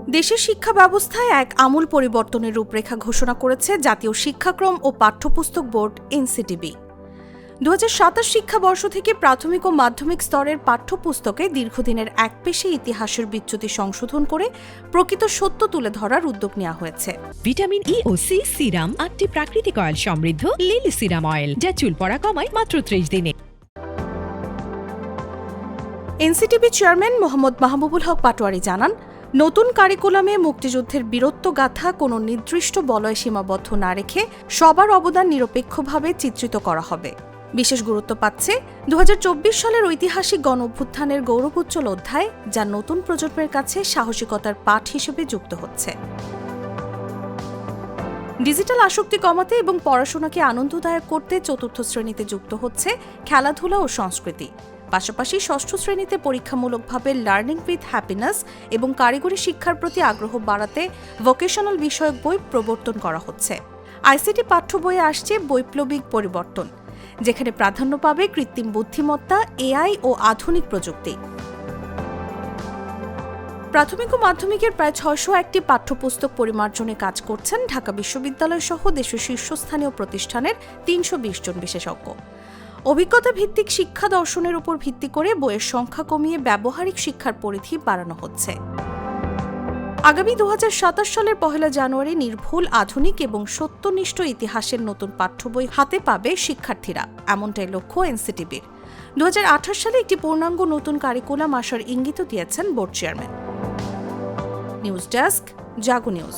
দেশের শিক্ষা ব্যবস্থায় এক আমূল পরিবর্তনের রূপরেখা ঘোষণা করেছে জাতীয় শিক্ষাক্রম ও পাঠ্যপুস্তক বোর্ড এনসিটিবি। ২০২৭ শিক্ষাবর্ষ থেকে প্রাথমিক ও মাধ্যমিক স্তরের পাঠ্যপুস্তকে দীর্ঘদিনের একপেশে ইতিহাসের বিচ্যুতি সংশোধন করে প্রকৃত সত্য তুলে ধরার উদ্যোগ নেওয়া হয়েছে। ভিটামিন ই ও সি সিরাম ৮টি প্রাকৃতিক অয়েল সমৃদ্ধ লিলি সিরাম অয়েল, যা চুল পড়া কমায় মাত্র ৩০ দিনে। এনসিটিবি চেয়ারম্যান মোহাম্মদ মাহবুবুল হক পাটোয়ারি জানান, নতুন কারিকুলামে মুক্তিযুদ্ধের বীরত্বগাথা কোনো নির্দিষ্ট বলয়ে সীমাবদ্ধ না রেখে সবার অবদান নিরপেক্ষভাবে চিত্রিত করা হবে। বিশেষ গুরুত্ব পাচ্ছে ২০২৪ সালের ঐতিহাসিক গণঅভ্যুত্থানের গৌরবোজ্জ্বল অধ্যায়, যা নতুন প্রজন্মের কাছে সাহসিকতার পাঠ হিসেবে যুক্ত হচ্ছে। ডিজিটাল আসক্তি কমাতে এবং পড়াশোনাকে আনন্দদায়ক করতে চতুর্থ শ্রেণীতে যুক্ত হচ্ছে খেলাধুলা ও সংস্কৃতি। পাশাপাশি ষষ্ঠ শ্রেণীতে পরীক্ষামূলকভাবে লার্নিং উইথ হ্যাপিনেস এবং কারিগরি শিক্ষার প্রতি আগ্রহ বাড়াতে ভোকেশনাল বিষয়ক বই প্রবর্তন করা হচ্ছে। আইসিটি পাঠ্য বইয়ে আসছে বৈপ্লবিক পরিবর্তন, যেখানে প্রাধান্য পাবে কৃত্রিম বুদ্ধিমত্তা, এআই ও আধুনিক প্রযুক্তি। প্রাথমিক ও মাধ্যমিকের প্রায় ৬০১টি পাঠ্যপুস্তক পরিমার্জনে কাজ করছেন ঢাকা বিশ্ববিদ্যালয় সহ দেশের শীর্ষস্থানীয় প্রতিষ্ঠানের ৩২০ জন বিশেষজ্ঞ। অভিজ্ঞতা ভিত্তিক শিক্ষা দর্শনের উপর ভিত্তি করে বইয়ের সংখ্যা কমিয়ে ব্যবহারিক শিক্ষার পরিধি বাড়ানো হচ্ছে। আগামী ২০২৭ সালের ১ জানুয়ারি নির্ভুল, আধুনিক এবং সত্যনিষ্ঠ ইতিহাসের নতুন পাঠ্য বই হাতে পাবে শিক্ষার্থীরা, এমনটাই লক্ষ্য এনসিটিবির। ২০২৮ সালে একটি পূর্ণাঙ্গ নতুন কারিকুলাম আসার ইঙ্গিত দিয়েছেন বোর্ড চেয়ারম্যান। নিউজ ডেস্ক, জাগো নিউজ।